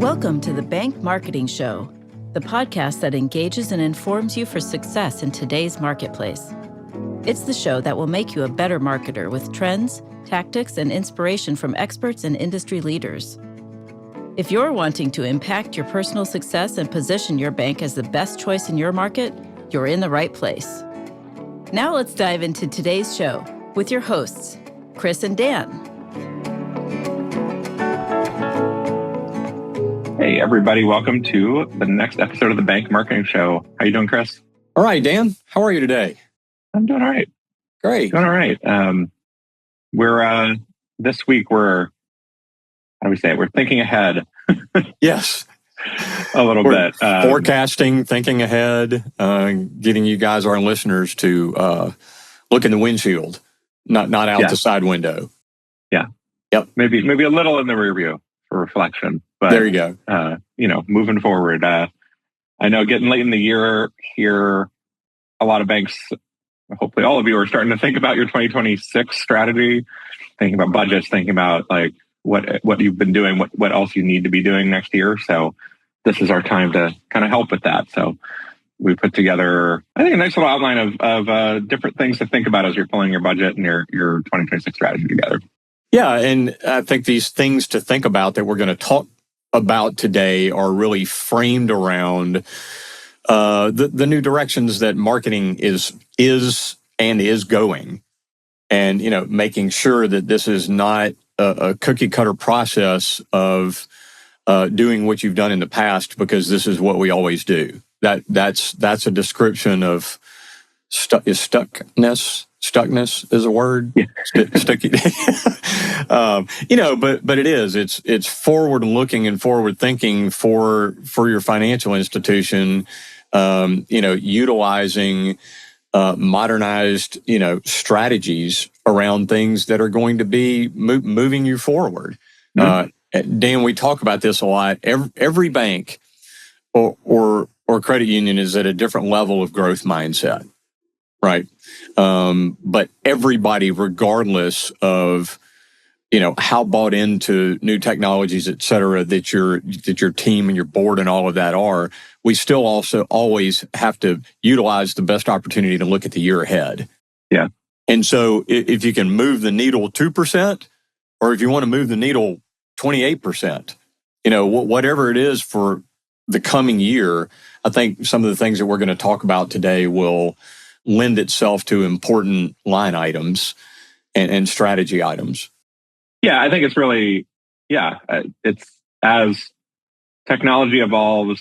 Welcome to the Bank Marketing Show, the podcast that engages and informs you for success in today's marketplace. It's the show that will make you a better marketer with trends, tactics, and inspiration from experts and industry leaders. If you're wanting to impact your personal success and position your bank as the best choice in your market, you're in the right place. Now let's dive into today's show with your hosts, Chris and Dan. Hey, everybody. Welcome to the next episode of the Bank Marketing Show. How you doing, Chris? All right, Dan. How are you today? I'm doing all right. Great. Doing all right. This week, how do we say it? We're thinking ahead. Yes. A little bit. Forecasting, thinking ahead, getting you guys, our listeners, to look in the windshield, not out the side window. Yeah. Yep. Maybe a little in the rear view for reflection. But, there you go. Moving forward. I know getting late in the year here, a lot of banks, hopefully all of you, are starting to think about your 2026 strategy, thinking about budgets, thinking about like what you've been doing, what else you need to be doing next year. So this is our time to kind of help with that. So we put together, I think, a nice little outline of different things to think about as you're pulling your budget and your 2026 strategy together. Yeah, and I think these things to think about that we're going to talk about today are really framed around the new directions that marketing is going, and making sure that this is not a cookie cutter process of doing what you've done in the past because this is what we always do. That's a description of stuckness. Stuckness is a word. Yeah. Sticky. But it is. It's forward looking and forward thinking for your financial institution. Utilizing modernized strategies around things that are going to be moving you forward. Mm-hmm. Dan, we talk about this a lot. Every bank or credit union is at a different level of growth mindset. Right. But everybody, regardless of, how bought into new technologies, et cetera, that your team and your board and all of that are, we still also always have to utilize the best opportunity to look at the year ahead. Yeah. And so if you can move the needle 2%, or if you want to move the needle 28%, whatever it is for the coming year, I think some of the things that we're going to talk about today will lend itself to important line items and strategy items. Yeah, I think it's really, it's as technology evolves,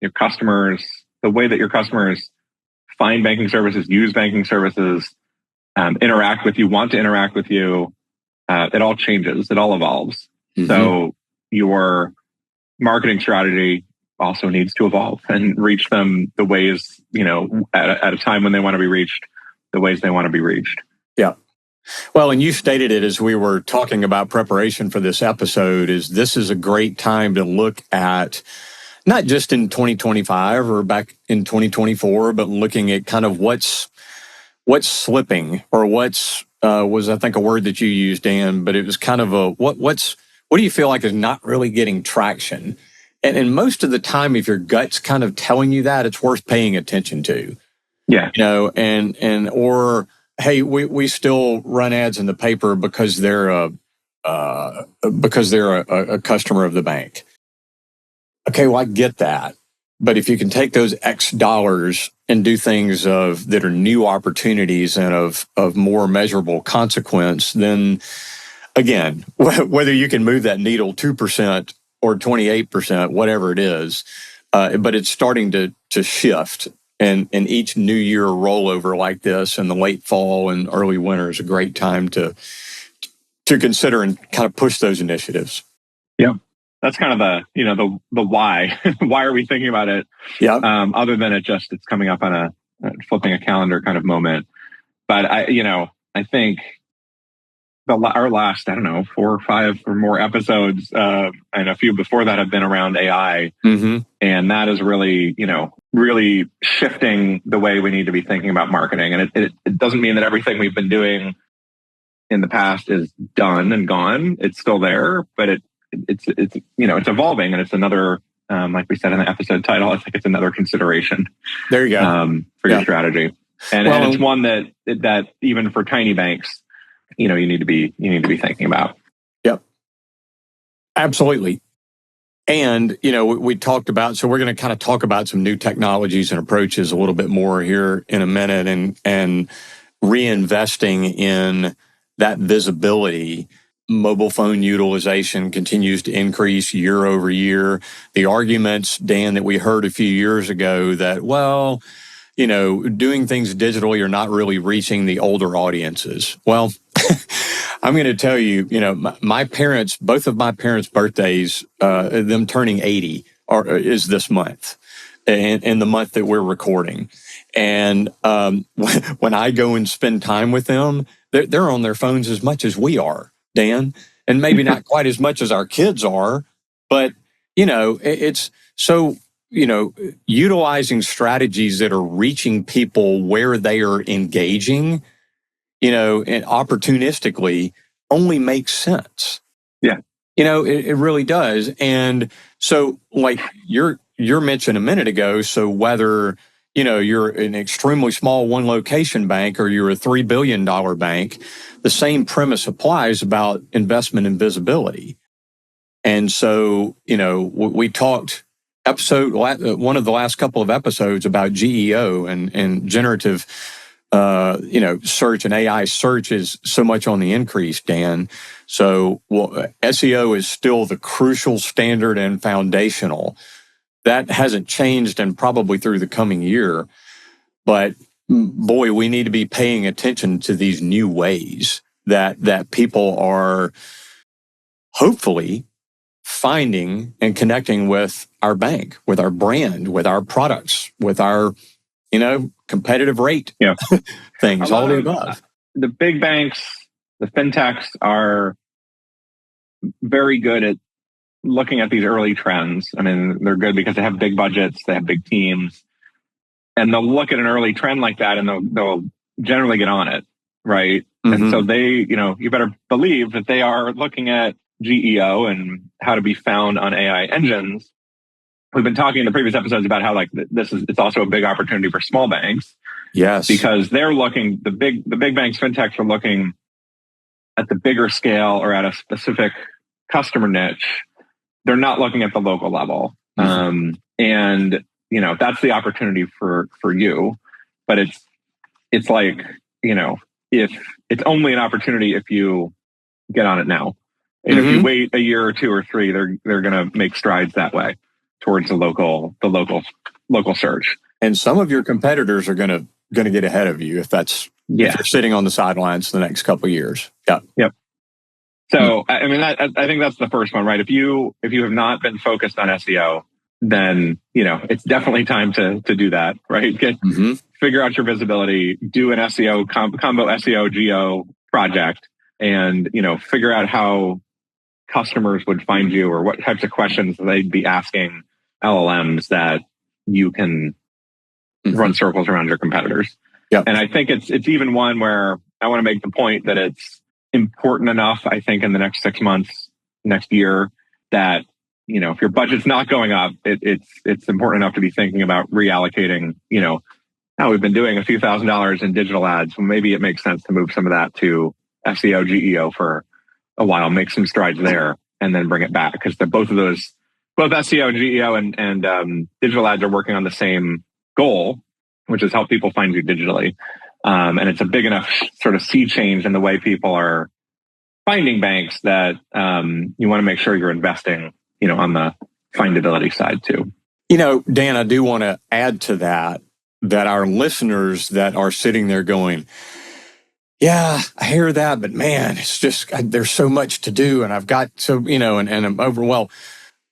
your customers, the way that your customers find banking services, use banking services, interact with you, want to interact with you, it all changes, it all evolves. Mm-hmm. So your marketing strategy also needs to evolve and reach them the ways, at a time when they want to be reached, the ways they want to be reached. Yeah. Well, and you stated it as we were talking about preparation for this episode, this is a great time to look at not just in 2025 or back in 2024, but looking at kind of what's slipping, or was I think a word that you used, Dan, but it was kind of what do you feel like is not really getting traction? And most of the time, if your gut's kind of telling you that, it's worth paying attention to. Yeah. Or hey, we still run ads in the paper because they're a customer of the bank. Okay, well, I get that. But if you can take those X dollars and do things that are new opportunities and of more measurable consequence, then again, whether you can move that needle 2% or 28%, whatever it is, but it's starting to shift. And each new year rollover like this in the late fall and early winter is a great time to consider and kind of push those initiatives. Yeah, that's kind of the why. Why are we thinking about it? Yeah. Other than it's coming up on a flipping a calendar kind of moment. But I think our last, 4 or 5 or more episodes, and a few before that have been around AI. Mm-hmm. And that is really, really shifting the way we need to be thinking about marketing. And it doesn't mean that everything we've been doing in the past is done and gone. It's still there, but it's it's evolving, and it's another, like we said in the episode title, I think it's another consideration. There you go. For your strategy, and it's one that even for tiny banks, you need to be thinking about. Yep, absolutely. And, we talked about, so we're going to kind of talk about some new technologies and approaches a little bit more here in a minute, and reinvesting in that visibility. Mobile phone utilization continues to increase year over year. The arguments, Dan, that we heard a few years ago that, well, doing things digitally are not really reaching the older audiences. Well, I'm going to tell you, my parents, both of my parents' birthdays, them turning 80 is this month, in the month that we're recording. And when I go and spend time with them, they're on their phones as much as we are, Dan, and maybe not quite as much as our kids are, but, it's so, utilizing strategies that are reaching people where they are engaging, and opportunistically only makes sense. Yeah. It really does. And so, like you're mentioned a minute ago, so whether, you're an extremely small one location bank or you're a $3 billion bank, the same premise applies about investment and visibility. And so, we talked one of the last couple of episodes about GEO and generative search, and AI search is so much on the increase, Dan. So SEO is still the crucial standard and foundational. That hasn't changed, and probably through the coming year. But boy, we need to be paying attention to these new ways that people are hopefully finding and connecting with our bank, with our brand, with our products, with our competitive rate, things, all the above. The big banks, the fintechs are very good at looking at these early trends. I mean, they're good because they have big budgets, they have big teams, and they'll look at an early trend like that and they'll generally get on it, right? Mm-hmm. And so they, you better believe that they are looking at GEO and how to be found on AI engines. We've been talking in the previous episodes about how it's also a big opportunity for small banks. Yes. Because they're looking, the big banks, fintechs are looking at the bigger scale or at a specific customer niche. They're not looking at the local level. Mm-hmm. And that's the opportunity for you. But it's like, if it's only an opportunity if you get on it now. And mm-hmm. if you wait a year or two or three, they're going to make strides that way towards the local search. And some of your competitors are going to get ahead of you if you're sitting on the sidelines the next couple of years. Yeah. Yep. So, I mean, I think that's the first one, right? If you have not been focused on SEO, then, it's definitely time to do that, right? Figure out your visibility, do an SEO combo SEO GEO project, and, figure out how customers would find you or what types of questions they'd be asking LLMs that you can run circles around your competitors. Yep. And I think it's even one where I want to make the point that it's important enough, I think, in the next 6 months, next year, that, if your budget's not going up, it's important enough to be thinking about reallocating, now we've been doing a few $1,000s in digital ads. So maybe it makes sense to move some of that to SEO, GEO for a while, make some strides there, and then bring it back. Because both SEO and GEO and digital ads are working on the same goal, which is help people find you digitally. And it's a big enough sort of sea change in the way people are finding banks that you want to make sure you're investing, on the findability side too. Dan, I do want to add to that our listeners that are sitting there going, yeah, I hear that, but man, it's just, there's so much to do, and I've got and I'm overwhelmed.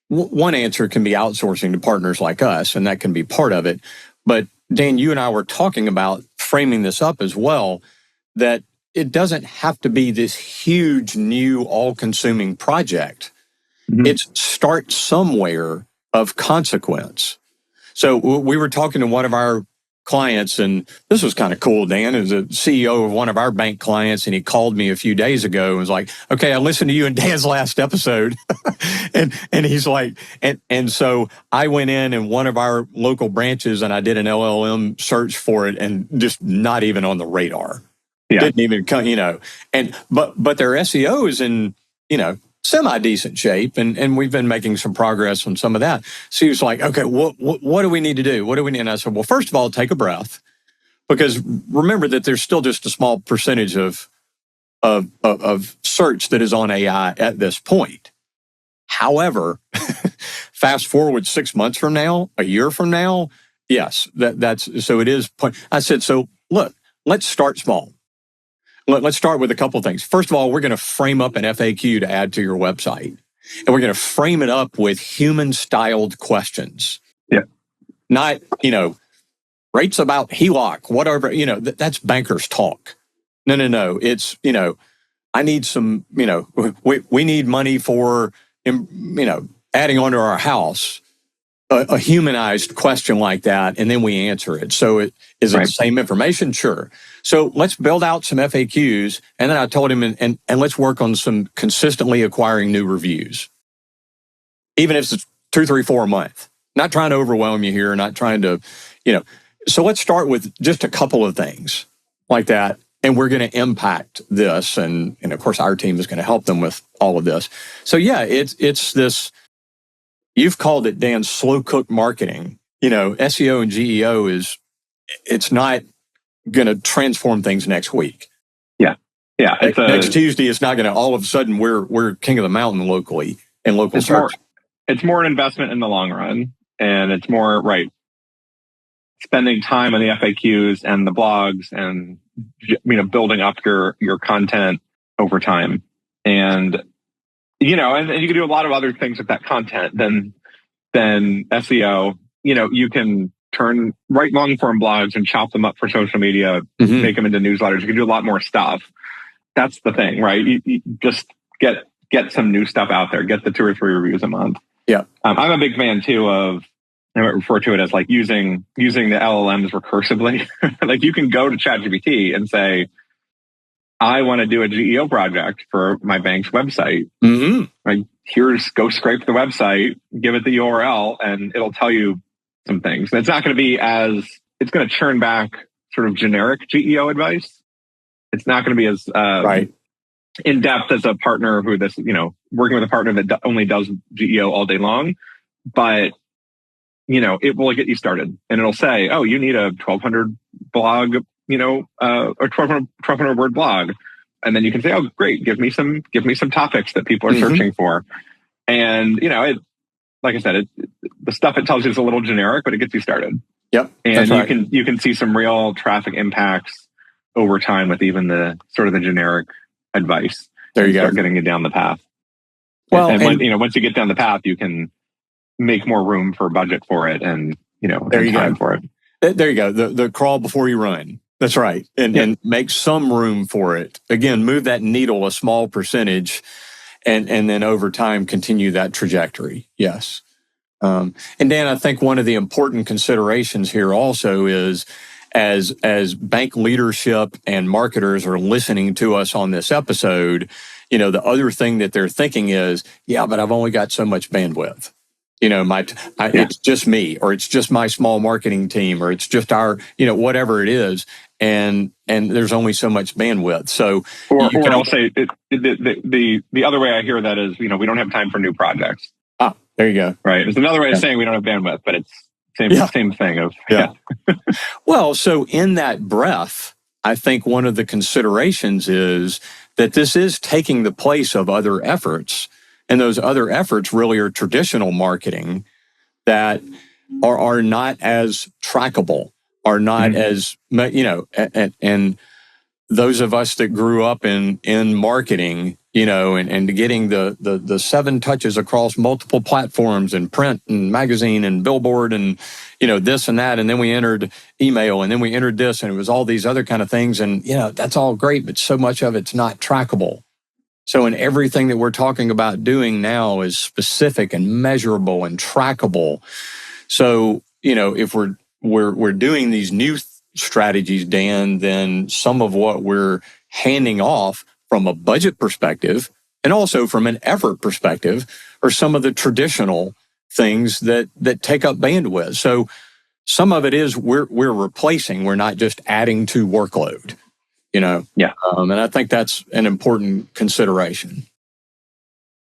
One answer can be outsourcing to partners like us, and that can be part of it. But Dan, you and I were talking about framing this up as well, that it doesn't have to be this huge, new, all-consuming project. Mm-hmm. It's start somewhere of consequence. So we were talking to one of our clients, and this was kind of cool, Dan, is a CEO of one of our bank clients, and he called me a few days ago and was like, okay, I listened to you and Dan's last episode. and he's like, and so I went in one of our local branches and I did an LLM search for it, and just not even on the radar. Yeah. Didn't even come, but their SEO is in, semi-decent shape, and we've been making some progress on some of that. So he was like, okay, what do we need to do? What do we need? And I said, well, first of all, take a breath, because remember that there's still just a small percentage of search that is on AI at this point. However, fast forward 6 months from now, a year from now, yes, that's so it is. I said, so look, let's start small. Let's start with a couple of things. First of all, we're going to frame up an FAQ to add to your website. And we're going to frame it up with human-styled questions. Yeah. Not, rates about HELOC, whatever, that's bankers talk. No. It's, I need some, we need money for, adding onto our house. A humanized question like that, and then we answer it. So is it the same information? Sure. So let's build out some FAQs, and then I told him, and let's work on some consistently acquiring new reviews. Even if it's 2, 3, 4 a month. Not trying to overwhelm you here, not trying to, So let's start with just a couple of things like that, and we're going to impact this, and of course our team is going to help them with all of this. So yeah, it's this. You've called it, Dan, slow cook marketing. SEO and GEO it's not going to transform things next week. Yeah. Next Tuesday, it's not going to all of a sudden we're king of the mountain locally in local search. It's more an investment in the long run, and it's more spending time on the FAQs and the blogs, and building up your content over time. And and you can do a lot of other things with that content than SEO. You can write long form blogs and chop them up for social media, make them into newsletters. You can do a lot more stuff. That's the thing, right? You just get some new stuff out there. Get the 2 or 3 reviews a month. Yeah, I'm a big fan too of. I might refer to it as using the LLMs recursively. You can go to ChatGPT and say, I want to do a GEO project for my bank's website. Go scrape the website, give it the URL, and it'll tell you some things. And it's not going to be it's going to churn back sort of generic GEO advice. It's not going to be as in depth as a partner working with a partner that only does GEO all day long. But, it will get you started, and it'll say, oh, you need a 1,200 blog, or 1,200 word blog. And then you can say, oh, great, give me some topics that people are searching for. And, like I said, the stuff it tells you is a little generic, but it gets you started. Yep. And you can see some real traffic impacts over time with even the sort of the generic advice. There you go. Start getting you down the path. Well, once you get down the path, you can make more room for budget for it, and time for it. There you go. The crawl before you run. That's right. And make some room for it. Again, move that needle a small percentage, and then over time continue that trajectory. Yes. And Dan, I think one of the important considerations here also is as bank leadership and marketers are listening to us on this episode, the other thing that they're thinking is, but I've only got so much bandwidth. It's just me, or it's just my small marketing team, or it's just our, whatever it is. And there's only so much bandwidth. So, or I'll say the other way I hear that is, we don't have time for new projects. Ah, there you go. Right. It's another way of saying we don't have bandwidth, but it's same thing of, Well, so in that breath, I think one of the considerations is that this is taking the place of other efforts. And those other efforts really are traditional marketing that are not as trackable, are not as, and those of us that grew up in marketing, and getting the 7 touches across multiple platforms and print and magazine and billboard and, this and that. And then we entered email, and then we entered this, and it was all these other kind of things. And, that's all great, but so much of it's not trackable. So in everything that we're talking about doing now is specific and measurable and trackable. So, if we're doing these new strategies, Dan, then some of what we're handing off from a budget perspective and also from an effort perspective are some of the traditional things that take up bandwidth. So some of it is we're replacing, we're not just adding to workload, Yeah. And I think that's an important consideration.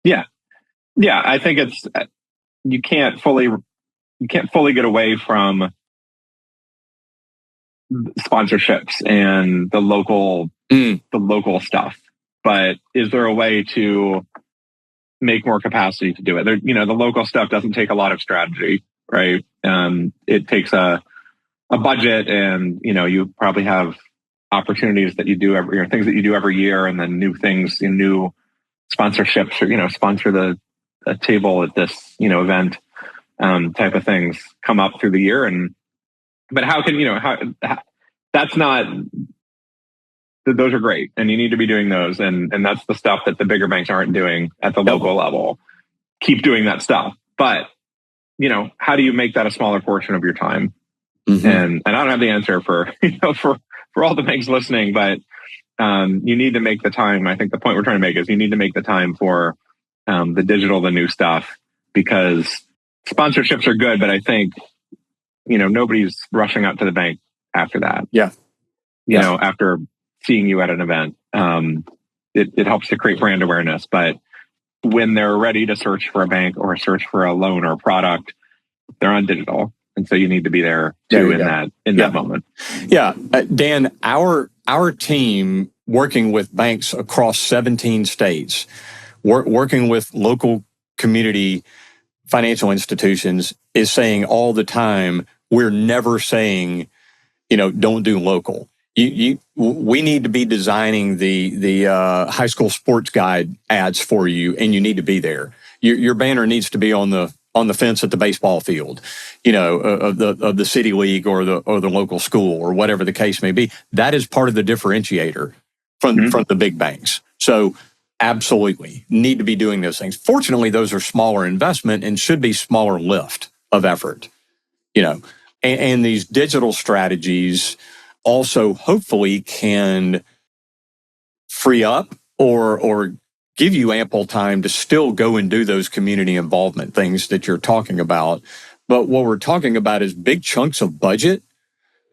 Yeah. Yeah. I think it's, you can't fully get away from sponsorships and the local stuff. But is there a way to make more capacity to do it? The local stuff doesn't take a lot of strategy, right? It takes a budget, and you probably have opportunities that you do things that you do every year, and then new things, new sponsorships, or sponsor a table at this event, type of things come up through the year. But how can that's not. Those are great, and you need to be doing those, and that's the stuff that the bigger banks aren't doing at the local level. Keep doing that stuff, but how do you make that a smaller portion of your time? Mm-hmm. And I don't have the answer for all the banks listening, but you need to make the time. I think the point we're trying to make is you need to make the time for the digital, the new stuff, because sponsorships are good, but I think nobody's rushing out to the bank after that. Yeah, after seeing you at an event, it helps to create brand awareness. But when they're ready to search for a bank or search for a loan or a product, they're on digital, and so you need to be there too in that moment. Yeah, Dan, our team working with banks across 17 states, working with local community financial institutions, is saying all the time, we're never saying, don't do local. We need to be designing the high school sports guide ads for you, and you need to be there. Your banner needs to be on the fence at the baseball field, of the city league or the local school or whatever the case may be. That is part of the differentiator from the big banks. So absolutely need to be doing those things. Fortunately, those are smaller investment and should be smaller lift of effort, and these digital strategies also hopefully can free up or give you ample time to still go and do those community involvement things that you're talking about. But what we're talking about is big chunks of budget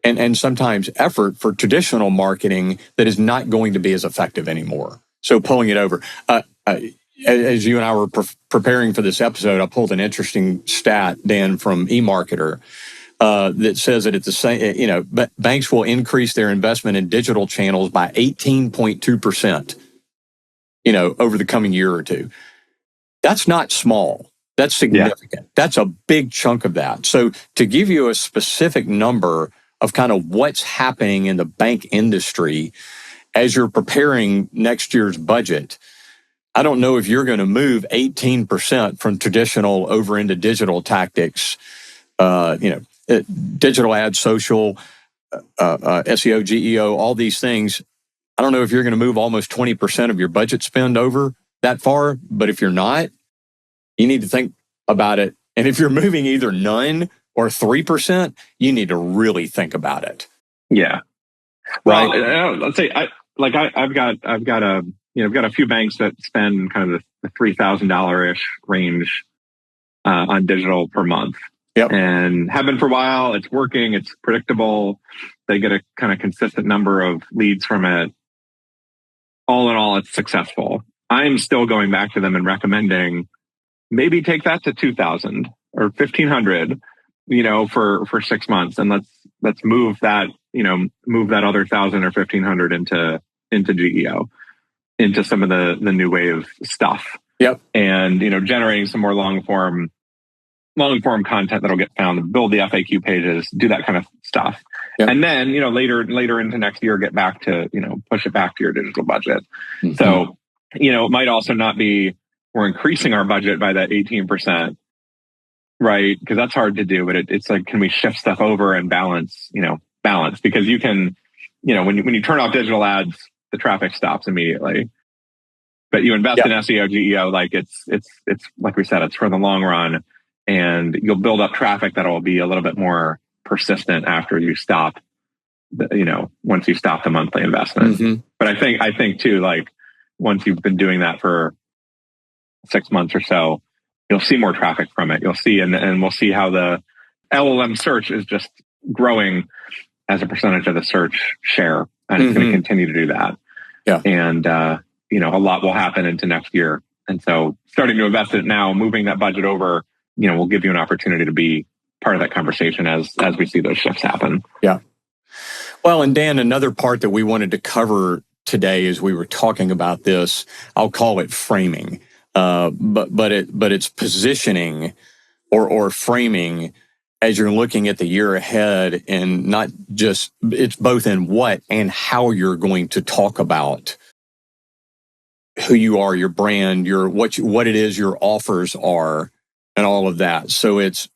and sometimes effort for traditional marketing that is not going to be as effective anymore. So pulling it over. As you and I were preparing for this episode, I pulled an interesting stat, Dan, from eMarketer, that says that at the same, banks will increase their investment in digital channels by 18.2%, over the coming year or two. That's not small. That's significant. Yeah. That's a big chunk of that. So to give you a specific number of kind of what's happening in the bank industry as you're preparing next year's budget, I don't know if you're going to move 18% from traditional over into digital tactics, digital ads, social, SEO, GEO, all these things. I don't know if you're going to move almost 20% of your budget spend over that far, but if you're not, you need to think about it. And if you're moving either none or 3%, you need to really think about it. Yeah. Well, right? Let's say I've got a few banks that spend kind of the $3,000-ish range on digital per month. Yep. And have been for a while. It's working. It's predictable. They get a kind of consistent number of leads from it. All in all, it's successful. I'm still going back to them and recommending maybe take that to 2,000 or 1,500, for 6 months, and let's move that other 1,000 or 1,500 into GEO, into some of the new wave stuff. Yep. And generating some more long form content that'll get found, build the FAQ pages, do that kind of stuff. Yep. And then, later into next year, get back to, push it back to your digital budget. Mm-hmm. So, it might also not be, we're increasing our budget by that 18%, right? Because that's hard to do, but it's like, can we shift stuff over and balance? Because you can, when you turn off digital ads, the traffic stops immediately. But you invest in SEO, GEO, like it's like we said, it's for the long run. And you'll build up traffic that will be a little bit more persistent after you stop, once you stop the monthly investment. Mm-hmm. But I think too, like once you've been doing that for 6 months or so, you'll see more traffic from it. You'll see, and we'll see how the LLM search is just growing as a percentage of the search share. And it's going to continue to do that. Yeah. And, a lot will happen into next year. And so starting to invest in it now, moving that budget over, will give you an opportunity to be part of that conversation as we see those shifts happen. Yeah. Well, and Dan, another part that we wanted to cover today as we were talking about this, I'll call it framing, but it's positioning or framing as you're looking at the year ahead, and not just, it's both in what and how you're going to talk about who you are, your brand, what it is your offers are, and all of that. So it's,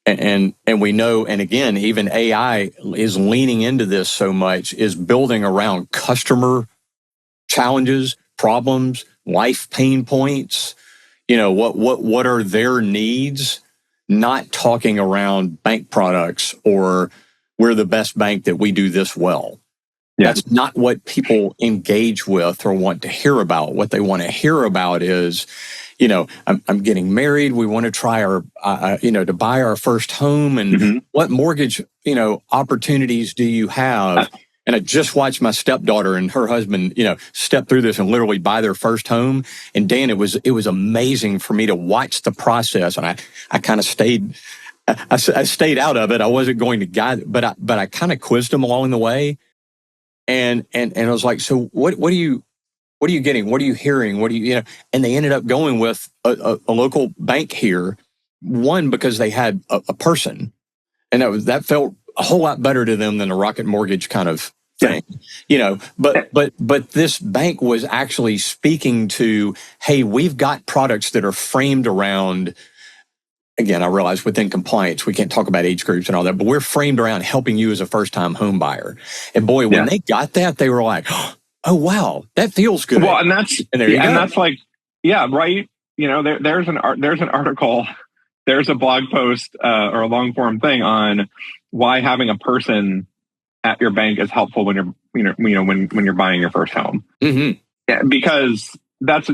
and we know, and again, even AI is leaning into this so much, is building around customer challenges, problems, life pain points. What are their needs? Not talking around bank products or we're the best bank that we do this well. Yeah. That's not what people engage with or want to hear about. What they want to hear about is, I'm getting married. We want to try to buy our first home, and what mortgage, opportunities do you have? And I just watched my stepdaughter and her husband, step through this and literally buy their first home. And Dan, it was amazing for me to watch the process. And I kind of stayed out of it. I wasn't going to guide, but I kind of quizzed them along the way. And I was like, so what are you getting? What are you hearing? And they ended up going with a local bank here. One, because they had a person, and that felt a whole lot better to them than a Rocket Mortgage kind of thing, but this bank was actually speaking to, hey, we've got products that are framed around, again, I realize within compliance, we can't talk about age groups and all that, but we're framed around helping you as a first-time home buyer. And boy, when they got that, they were like, oh, wow, that feels good. Well, and that's like, yeah, right. There's an article, there's a blog post or a long form thing on why having a person at your bank is helpful when you're buying your first home. Mm-hmm. Yeah, because that's,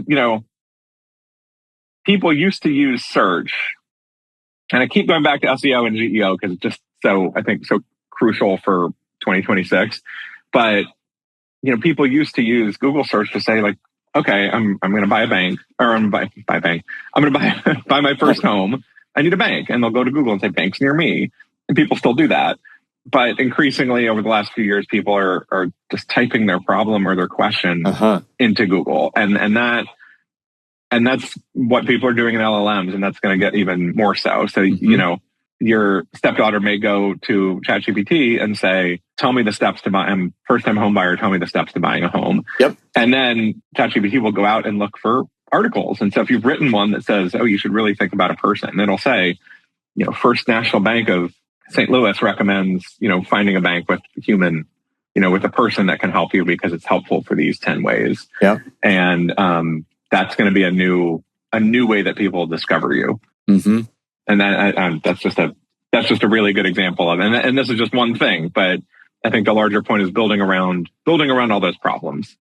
people used to use search. And I keep going back to SEO and GEO because it's just so crucial for 2026. But, people used to use Google search to say like, okay, I'm going to buy a bank, or I'm going to buy a bank. I'm going to buy my first home. I need a bank. And they'll go to Google and say, banks near me. And people still do that. But increasingly over the last few years, people are just typing their problem or their question into Google. And that's what people are doing in LLMs, and that's going to get even more so. So, your stepdaughter may go to ChatGPT and say, tell me the steps to buy, I'm first-time home buyer, tell me the steps to buying a home. Yep. And then ChatGPT will go out and look for articles. And so if you've written one that says, oh, you should really think about a person, it'll say, First National Bank of St. Louis recommends, finding a bank with human, with a person that can help you because it's helpful for these 10 ways. Yeah. And, that's going to be a new way that people discover you. Mm-hmm. And that's just a really good example of it. And this is just one thing, but I think the larger point is building around all those problems,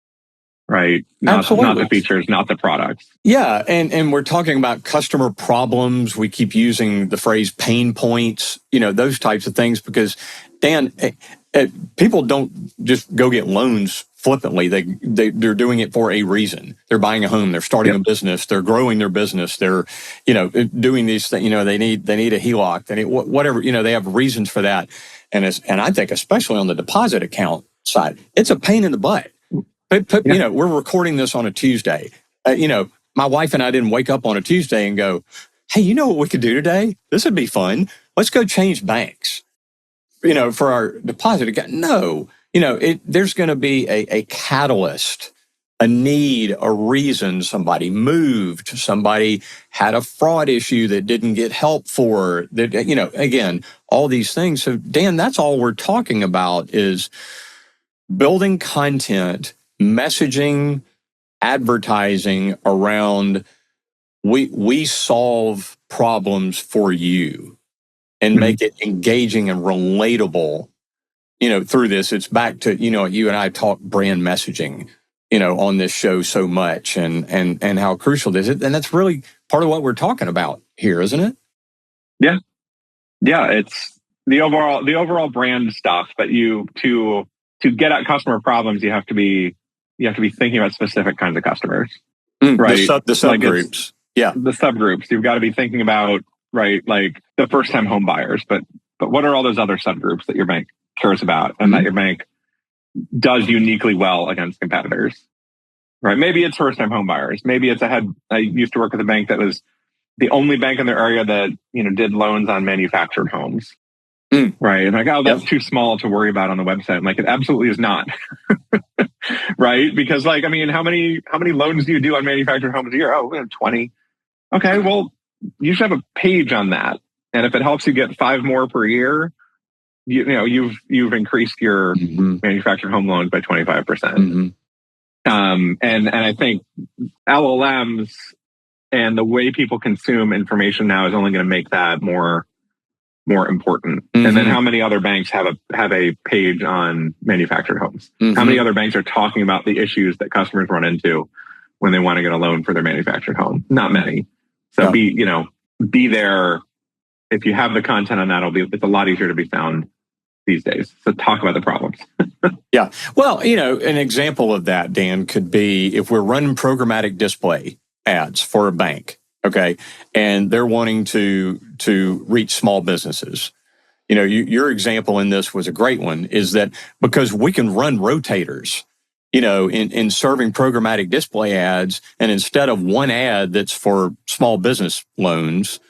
right? Not the features, not the products. Yeah. And we're talking about customer problems. We keep using the phrase pain points, those types of things, because Dan, people don't just go get loans flippantly. They're doing it for a reason. They're buying a home. They're starting a business. They're growing their business. They're, doing these things. They need a HELOC. They need whatever. They have reasons for that. And I think especially on the deposit account side, it's a pain in the butt. We're recording this on a Tuesday. My wife and I didn't wake up on a Tuesday and go, hey, you know what we could do today? This would be fun. Let's go change banks. For our deposit account. No. There's going to be a catalyst, a need, a reason. Somebody moved, somebody had a fraud issue that didn't get help for, that, again, all these things. So Dan, that's all we're talking about is building content, messaging, advertising around, we solve problems for you. and make it engaging and relatable, through this. It's back to, you and I talk brand messaging, on this show so much and how crucial this is. And that's really part of what we're talking about here, isn't it? Yeah. Yeah. It's the overall brand stuff, but to get at customer problems, you have to be thinking about specific kinds of customers, right? The subgroups. Yeah. The subgroups. You've got to be thinking about, right, like the first time home buyers, but what are all those other subgroups that your bank cares about and that your bank does uniquely well against competitors, right? Maybe it's first time home buyers. Maybe it's I used to work with a bank that was the only bank in their area that, did loans on manufactured homes. Right. And like, oh, that's too small to worry about on the website. I'm like, it absolutely is not. Right. Because like, I mean, how many loans do you do on manufactured homes a year? Oh, we have 20. Okay. Well, you should have a page on that. And if it helps you get 5 more per year, you've increased your manufactured home loans by 25%. And I think LLMs and the way people consume information now is only going to make that more important. And then how many other banks have a page on manufactured homes? How many other banks are talking about the issues that customers run into when they want to get a loan for their manufactured home? Not many. So be there. If you have the content on that, it's a lot easier to be found these days. So talk about the problems. Yeah. Well, an example of that, Dan, could be if we're running programmatic display ads for a bank, okay, and they're wanting to reach small businesses. Your example in this was a great one, is that because we can run rotators, in serving programmatic display ads, and instead of one ad that's for small business loans,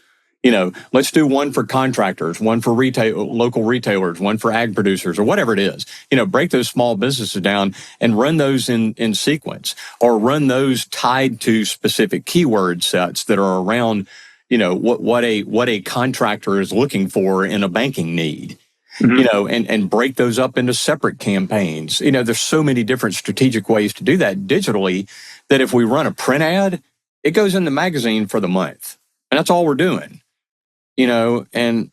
let's do one for contractors, one for local retailers, one for ag producers, or whatever it is. Break those small businesses down and run those in sequence, or run those tied to specific keyword sets that are around, what a contractor is looking for in a banking need. And break those up into separate campaigns. There's so many different strategic ways to do that digitally that if we run a print ad, it goes in the magazine for the month, and that's all we're doing. And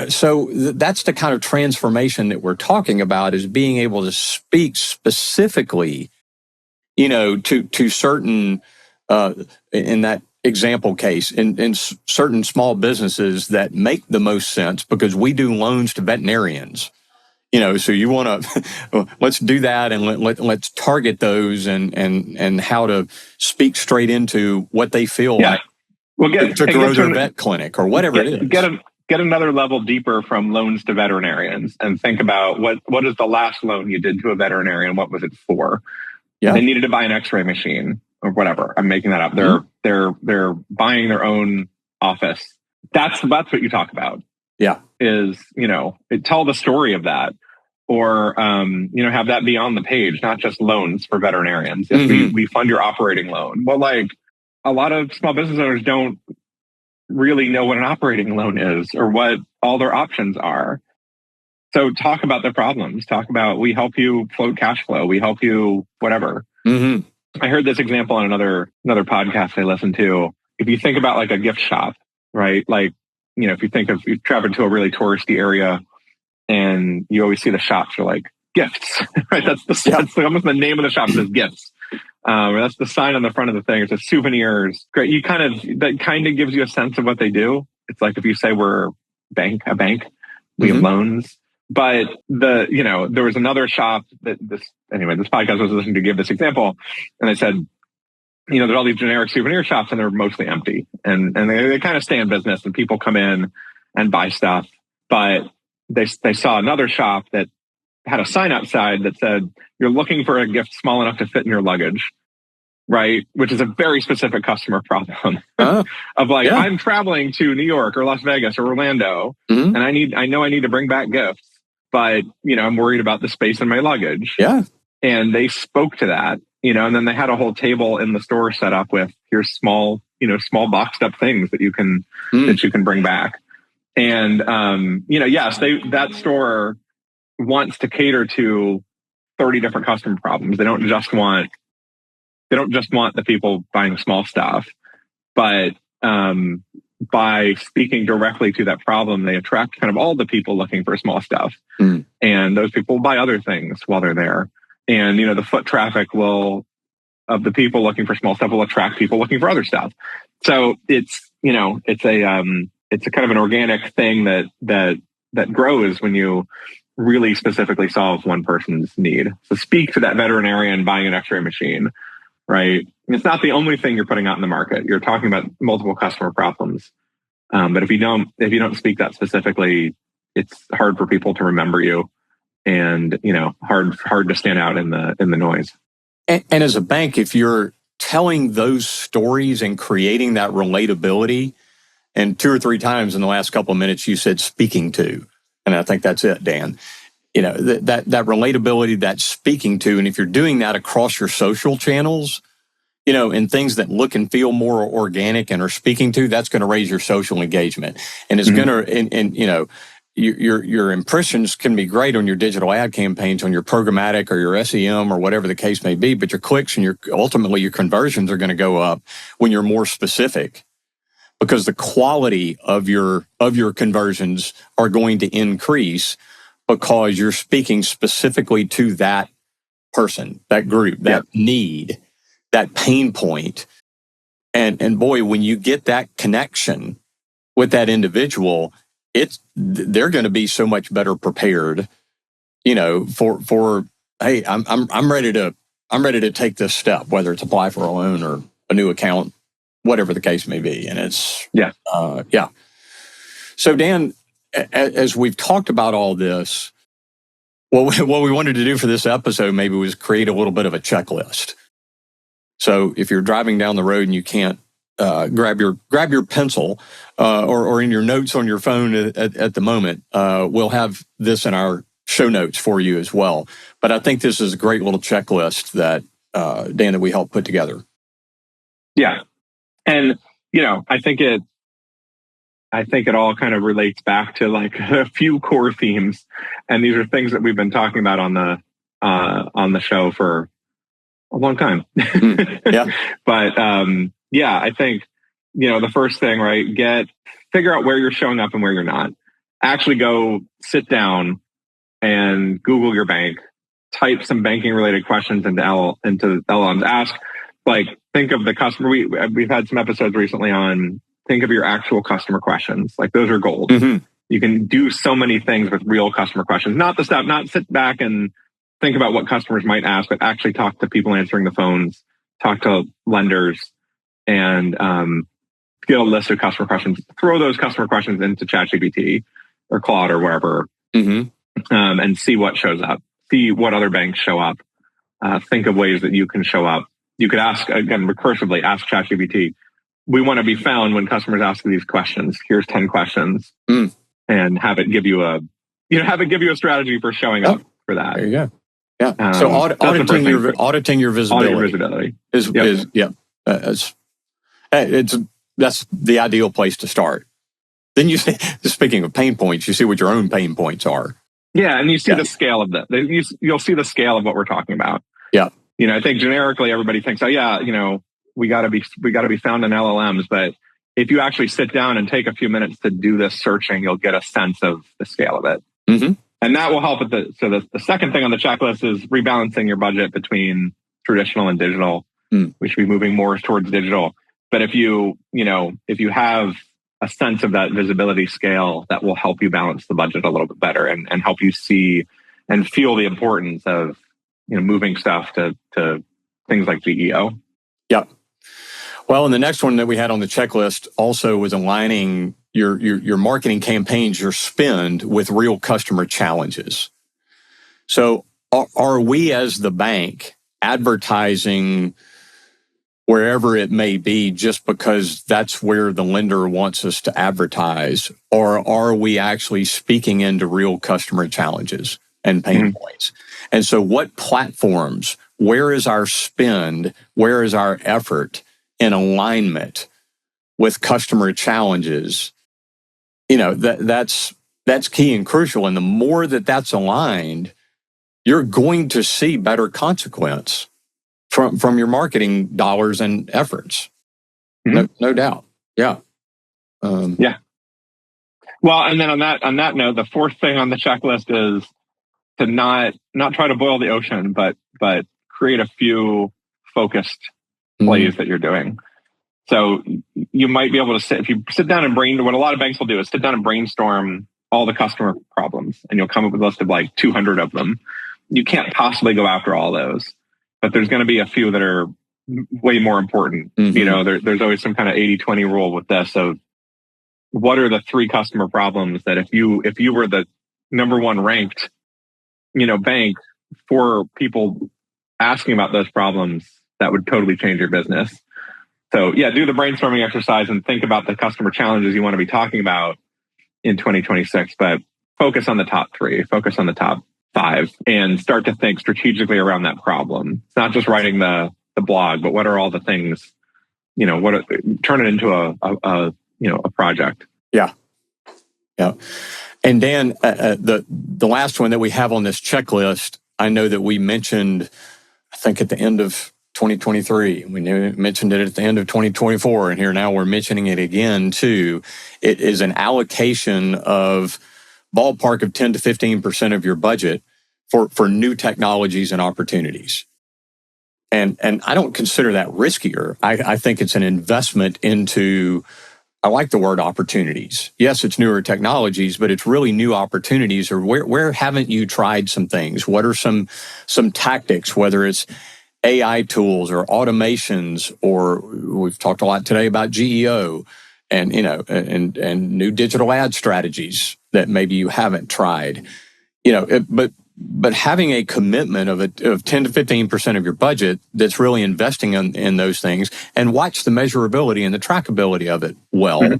so that's the kind of transformation that we're talking about, is being able to speak specifically, to certain, in that example case, in certain small businesses that make the most sense, because we do loans to veterinarians. So you want to, let's do that, and let's target those and how to speak straight into what they feel like. Well, to grow their vet clinic or whatever it is. Get another level deeper from loans to veterinarians and think about what is the last loan you did to a veterinarian? What was it for? Yeah. They needed to buy an X-ray machine or whatever. I'm making that up. They're buying their own office. That's what you talk about. Yeah. Is, tell the story of that, or, have that be on the page, not just loans for veterinarians. Yes, we fund your operating loan. Well, like, a lot of small business owners don't really know what an operating loan is or what all their options are. So talk about the problems. Talk about, we help you float cash flow. We help you whatever. I heard this example on another podcast I listened to. If you think about like a gift shop, right? Like, if you travel to a really touristy area and you always see the shops are like gifts, right? That's almost the name of the shop is gifts. That's the sign on the front of the thing. It says souvenirs. Great. That kind of gives you a sense of what they do. It's like if you say we're a bank, we have loans. But there was another shop that this podcast was listening to give this example. And they said, there's all these generic souvenir shops and they're mostly empty. And they kind of stay in business and people come in and buy stuff. But they saw another shop that had a sign outside that said, you're looking for a gift small enough to fit in your luggage, right? Which is a very specific customer problem of like, I'm traveling to New York or Las Vegas or Orlando and I know I need to bring back gifts, but I'm worried about the space in my luggage. Yeah. And they spoke to that, and then they had a whole table in the store set up with here's small boxed up things that you can bring back. And, yes, that store wants to cater to 30 different customer problems. They don't just want the people buying small stuff, but by speaking directly to that problem, they attract kind of all the people looking for small stuff. And those people will buy other things while they're there. And, the foot traffic of the people looking for small stuff will attract people looking for other stuff. So it's a kind of an organic thing that grows when you really specifically solve one person's need. So speak to that veterinarian buying an X-ray machine, right? It's not the only thing you're putting out in the market. You're talking about multiple customer problems. But if you don't speak that specifically, it's hard for people to remember you, and hard to stand out in the noise. And as a bank, if you're telling those stories and creating that relatability, and 2 or 3 times in the last couple of minutes you said speaking to, and I think that's it, Dan. That relatability, that speaking to, and if you're doing that across your social channels, and things that look and feel more organic and are speaking to, that's going to raise your social engagement, and it's going to, your impressions can be great on your digital ad campaigns, on your programmatic or your SEM or whatever the case may be, but your clicks and ultimately your conversions are going to go up when you're more specific, because the quality of your conversions are going to increase because you're speaking specifically to that person, that group, that need, that pain point. And boy, when you get that connection with that individual, they're going to be so much better prepared, for hey, I'm ready to take this step, whether it's apply for a loan or a new account, whatever the case may be. And it's So Dan, as we've talked about all this, what we wanted to do for this episode maybe was create a little bit of a checklist. So if you're driving down the road and you can't grab your pencil or in your notes on your phone at the moment, we'll have this in our show notes for you as well. But I think this is a great little checklist that Dan, that we helped put together. Yeah, and I think it all kind of relates back to like a few core themes, and these are things that we've been talking about on the show for a long time. Yeah. But I think the first thing, right? Figure out where you're showing up and where you're not. Actually go sit down and Google your bank, type some banking related questions into LLMs. Think of the customer. We've had some episodes recently on think of your actual customer questions. Like those are gold. Mm-hmm. You can do so many things with real customer questions. Not sit back and think about what customers might ask, but actually talk to people answering the phones, talk to lenders, and get a list of customer questions. Throw those customer questions into ChatGPT or Claude or wherever, and see what shows up. See what other banks show up. Think of ways that you can show up. You could ask, again, recursively, ask ChatGPT, we want to be found when customers ask these questions. Here's 10 questions, and have it give you a strategy for showing up for that. There you go. Yeah. So auditing your visibility. That's the ideal place to start. Then you see, speaking of pain points, you see what your own pain points are. Yeah, and you see the scale of that. You'll see the scale of what we're talking about. Yeah. I think generically everybody thinks, we got to be found in LLMs, but if you actually sit down and take a few minutes to do this searching, you'll get a sense of the scale of it. Mm-hmm. And that will help with the second thing on the checklist is rebalancing your budget between traditional and digital. We should be moving more towards digital. But if you have a sense of that visibility scale, that will help you balance the budget a little bit better and help you see and feel the importance of moving stuff to things like GEO. Yep. Well, and the next one that we had on the checklist also was aligning your marketing campaigns, your spend with real customer challenges. So are we as the bank advertising wherever it may be just because that's where the lender wants us to advertise, or are we actually speaking into real customer challenges and pain points? And so what platforms, where is our spend, where is our effort in alignment with customer challenges? That's key and crucial. And the more that's aligned, you're going to see better consequence from your marketing dollars and efforts. No doubt. Yeah. Yeah. Well, and then on that note, the fourth thing on the checklist is to not try to boil the ocean, but create a few focused plays that you're doing. So you might be able to if you sit down and what a lot of banks will do is sit down and brainstorm all the customer problems, and you'll come up with a list of like 200 of them. You can't possibly go after all those, but there's going to be a few that are way more important. You know, there's always some kind of 80-20 rule with this of what are the 3 customer problems that if you were the number 1 ranked, bank for people asking about those problems, that would totally change your business. So yeah, do the brainstorming exercise and think about the customer challenges you want to be talking about in 2026, but focus on the top 3, focus on the top 5, and start to think strategically around that problem. It's not just writing the blog, but what are all the things, turn it into a project. Yeah. And Dan, the last one that we have on this checklist, I know that we mentioned, I think at the end of 2023, we mentioned it at the end of 2024, and here now we're mentioning it again too. It is an allocation of ballpark of 10 to 15% of your budget for new technologies and opportunities. And I don't consider that riskier. I think it's an investment into, I like the word opportunities. Yes, it's newer technologies, but it's really new opportunities. Or where haven't you tried some things? What are some tactics, whether it's AI tools or automations, or we've talked a lot today about GEO and new digital ad strategies that maybe you haven't tried. But having a commitment of 10 to 15% of your budget that's really investing in those things, and watch the measurability and the trackability of it well.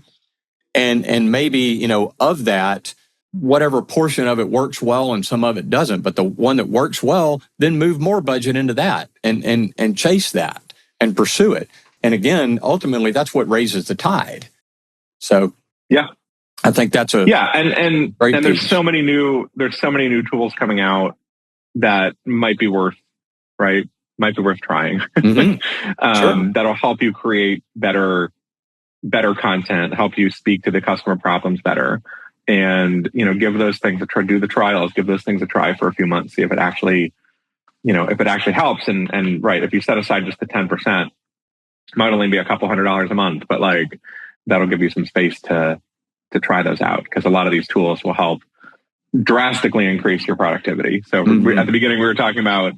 And maybe, of that, whatever portion of it works well and some of it doesn't, but the one that works well, then move more budget into that and chase that and pursue it. And again, ultimately, that's what raises the tide. So yeah. I think that's and there's so many new tools coming out that might be worth trying. Sure. That'll help you create better content, help you speak to the customer problems better, and give those things a try. Do the trials, give those things a try for a few months, see if it actually helps. And right, if you set aside just the 10%, it might only be a couple $100 a month, but that'll give you some space to try those out, because a lot of these tools will help drastically increase your productivity. So at the beginning, we were talking about,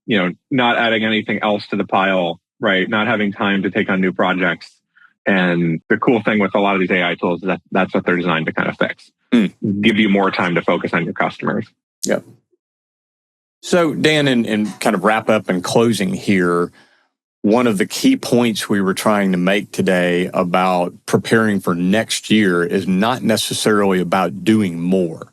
not adding anything else to the pile, right? Not having time to take on new projects. And the cool thing with a lot of these AI tools is that that's what they're designed to kind of fix. Give you more time to focus on your customers. Yep. So Dan, and kind of wrap up and closing here, one of the key points we were trying to make today about preparing for next year is not necessarily about doing more.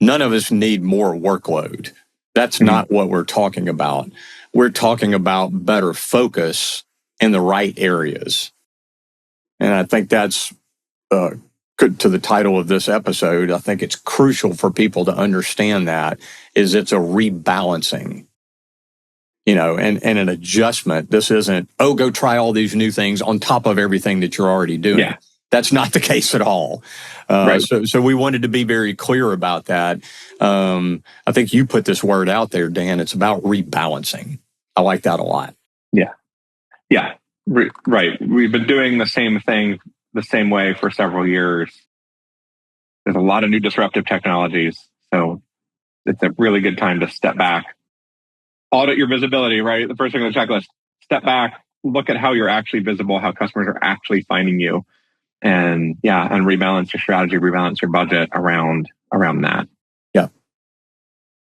None of us need more workload. That's not what we're talking about. We're talking about better focus in the right areas. And I think that's good to the title of this episode. I think it's crucial for people to understand that is it's a rebalancing. And an adjustment. This isn't, go try all these new things on top of everything that you're already doing. Yeah. That's not the case at all. Right. So we wanted to be very clear about that. I think you put this word out there, Dan. It's about rebalancing. I like that a lot. Yeah. Right. We've been doing the same thing the same way for several years. There's a lot of new disruptive technologies. So it's a really good time to step back. Audit your visibility, right? The first thing on the checklist, step back, look at how you're actually visible, how customers are actually finding you. And rebalance your strategy, rebalance your budget around that. Yeah.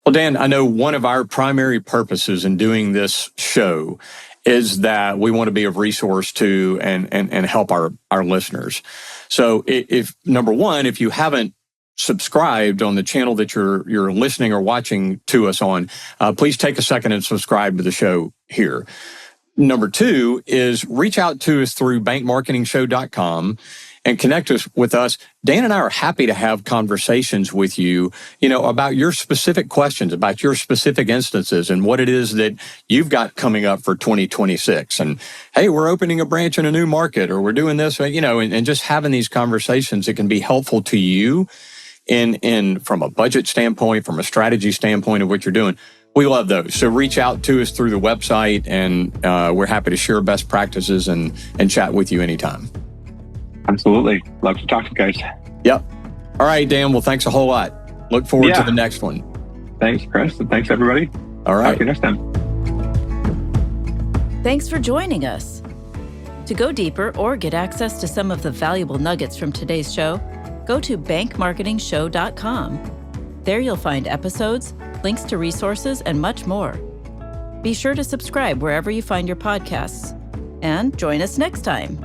Well, Dan, I know one of our primary purposes in doing this show is that we want to be of resource to and help our listeners. So if number one, if you haven't subscribed on the channel that you're listening or watching to us on, please take a second and subscribe to the show here. Number two is reach out to us through bankmarketingshow.com and connect with us. Dan and I are happy to have conversations with you, about your specific questions, about your specific instances and what it is that you've got coming up for 2026. And hey, we're opening a branch in a new market, or we're doing this, and just having these conversations that can be helpful to you in from a budget standpoint, from a strategy standpoint of what you're doing. We love those. So reach out to us through the website, and we're happy to share best practices and chat with you anytime. Absolutely. Love to talk to you guys. Yep. All right, Dan. Well, thanks a whole lot. Look forward to the next one. Thanks, Chris. And thanks, everybody. All right. Talk to you next time. Thanks for joining us. To go deeper or get access to some of the valuable nuggets from today's show, go to bankmarketingshow.com. There you'll find episodes, links to resources, and much more. Be sure to subscribe wherever you find your podcasts. And join us next time.